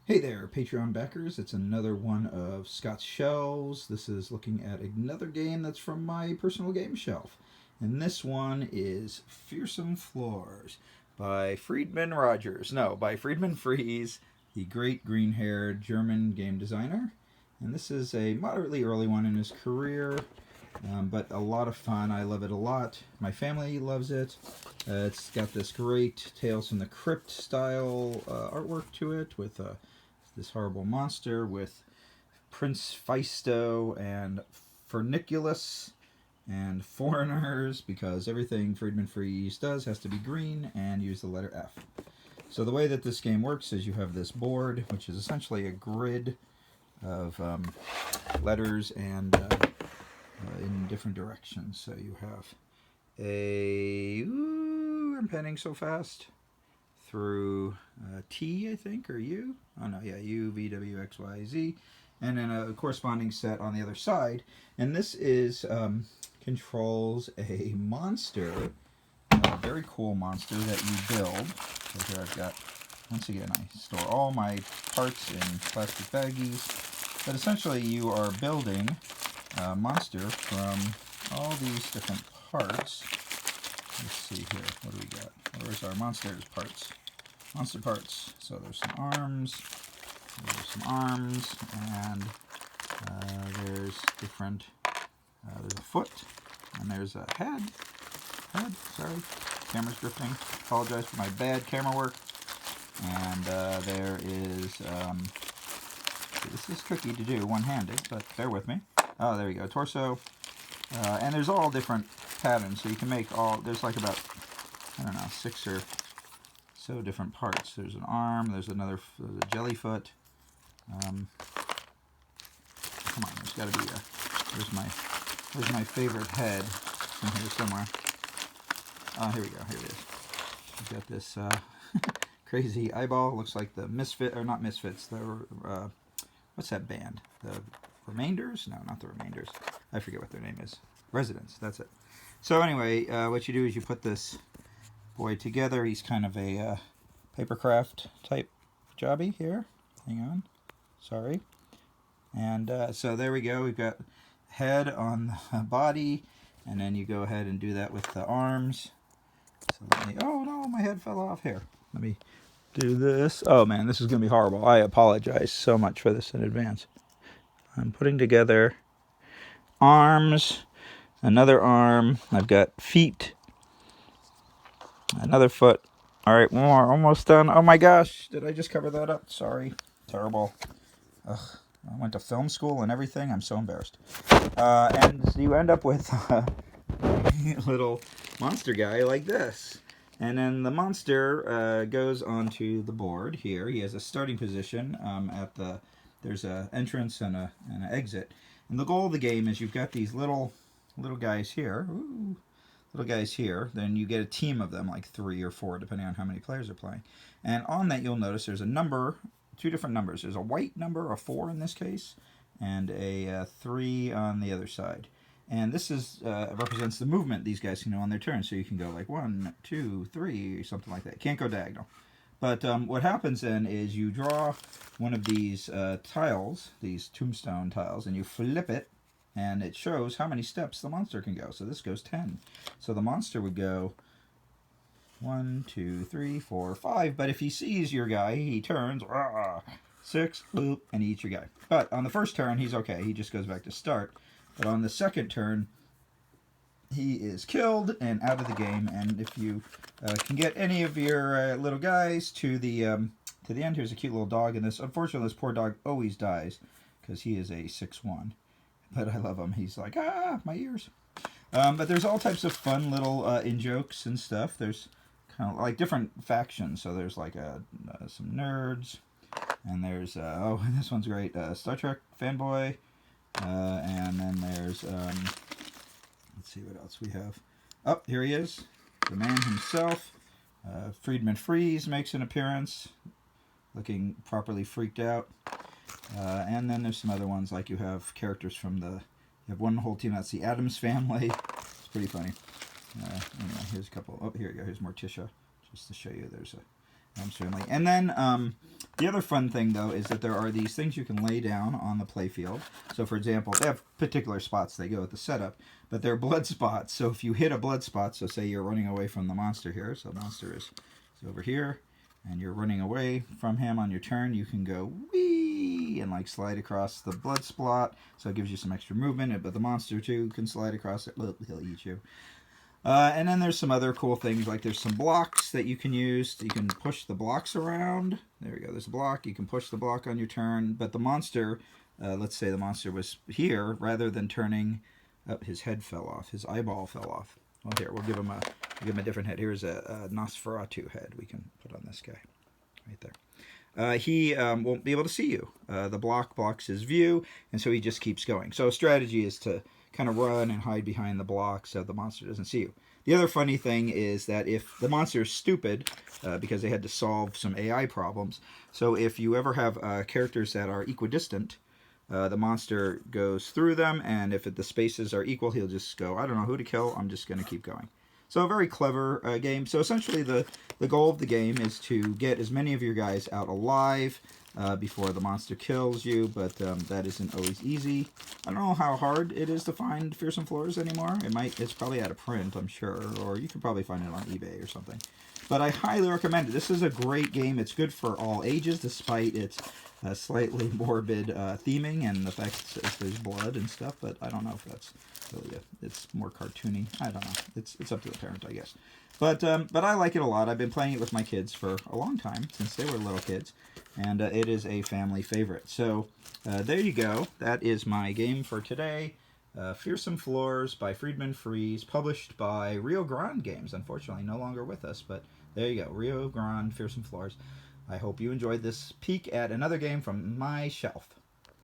Hey there, Patreon backers. It's another one of Scott's Shelves. This is looking at another game that's from my personal game shelf. And this one is Fearsome Floors by Friedman Rogers. No, by Friedman Fries, the great green haired German game designer. And this is a moderately early one in his career, but a lot of fun. I love it a lot. My family loves it. It's got this great Tales from the Crypt style artwork to it with this horrible monster with Prince Feisto and Furniculus and foreigners, because everything Friedman Fries does has to be green and use the letter F. So the way that this game works is you have this board, which is essentially a grid of letters and in different directions. So you have I'm penning so fast, through T, I think, or U. Oh no, yeah, U, V, W, X, Y, Z, and then a corresponding set on the other side. And this is controls a monster, a very cool monster that you build. So here I've got, once again, I store all my parts in plastic baggies, but essentially you are building a monster from all these different parts. Let's see here, what do we got? Where's our monster's parts? Monster parts. So there's some arms, and there's different, there's a foot, and there's a head, sorry, camera's drifting, apologize for my bad camera work, and there is, this is tricky to do one-handed, but bear with me. Oh, there you go, torso, and there's all different patterns, so you can make all, there's like about, I don't know, 6 or so different parts. There's an arm, there's a jelly foot. Come on, there's got to be there's my favorite head in here somewhere. Oh, here we go, here it is. We've got this crazy eyeball, looks like the Misfit, or not Misfits, the, what's that band? The Remainders? No, not the Remainders. I forget what their name is. Residents, that's it. So anyway, what you do is you put this boy together. He's kind of a papercraft type jobby here. Hang on. Sorry. And so there we go. We've got head on the body, and then you go ahead and do that with the arms. So oh no, my head fell off here. Let me do this. Oh man, this is going to be horrible. I apologize so much for this in advance. I'm putting together arms, another arm. I've got feet, another foot. All right, one more, almost done. Oh my gosh, did I just cover that up? Sorry, terrible. Ugh, I went to film school and everything. I'm so embarrassed. And you end up with a little monster guy like this. And then the monster goes onto the board here. He has a starting position there's an entrance and an exit. And the goal of the game is you've got these little guys here. Ooh. Little guys here, then you get a team of them, like 3 or 4, depending on how many players are playing. And on that, you'll notice there's a number, 2 different numbers. There's a white number, a 4 in this case, and a 3 on the other side. And this represents the movement these guys can do on their turn. So you can go like 1, 2, 3, something like that. Can't go diagonal. But what happens then is you draw one of these tiles, these tombstone tiles, and you flip it, and it shows how many steps the monster can go. So this goes 10. So the monster would go 1, 2, 3, 4, 5. But if he sees your guy, he turns 6, boop, and he eats your guy. But on the first turn, he's okay. He just goes back to start. But on the second turn, he is killed and out of the game. And if you can get any of your little guys to the end, here's a cute little dog. And unfortunately, this poor dog always dies because he is a 6-1. But I love him. He's like, my ears. But there's all types of fun little in-jokes and stuff. There's kind of like different factions. So there's like some nerds. And there's, this one's great, Star Trek fanboy. And then there's, let's see what else we have. Oh, here he is. The man himself. Friedman Fries makes an appearance. Looking properly freaked out. And then there's some other ones, like you have characters from you have one whole team, that's the Addams Family. It's pretty funny. Anyway, here's a couple. Oh, here you go. Here's Morticia, just to show you there's a Addams Family. And then The other fun thing, though, is that there are these things you can lay down on the playfield. So, for example, they have particular spots they go with the setup, but they're blood spots. So if you hit a blood spot, so say you're running away from the monster here, so the monster is over here, and you're running away from him on your turn, you can go wee and like slide across the blood spot, so it gives you some extra movement, but the monster too can slide across it. He'll eat you. And then there's some other cool things, like there's some blocks that you can use. You can push the blocks around. There we go, there's a block. You can push the block on your turn, but the monster, let's say the monster was here, rather than turning, his head fell off, his eyeball fell off. Well, here, we'll give him a different head. Here's a Nosferatu head we can put on this guy, right there. He won't be able to see you. The block blocks his view, and so he just keeps going. So a strategy is to kind of run and hide behind the block so the monster doesn't see you. The other funny thing is that if the monster is stupid, because they had to solve some AI problems, so if you ever have characters that are equidistant, the monster goes through them, and if the spaces are equal, he'll just go, I don't know who to kill, I'm just going to keep going. So a very clever game. So essentially the goal of the game is to get as many of your guys out alive before the monster kills you, but that isn't always easy. I don't know how hard it is to find Fearsome Floors anymore. It's probably out of print, I'm sure, or you can probably find it on eBay or something. But I highly recommend it. This is a great game. It's good for all ages, despite its slightly morbid theming and the fact that there's blood and stuff, but I don't know if that's really it's more cartoony. I don't know. It's up to the parent, I guess. But I like it a lot. I've been playing it with my kids for a long time, since they were little kids, and it is a family favorite. So there you go. That is my game for today. Fearsome Floors by Friedemann Friese, published by Rio Grande Games. Unfortunately, no longer with us, but there you go. Rio Grande Fearsome Floors. I hope you enjoyed this peek at another game from my shelf.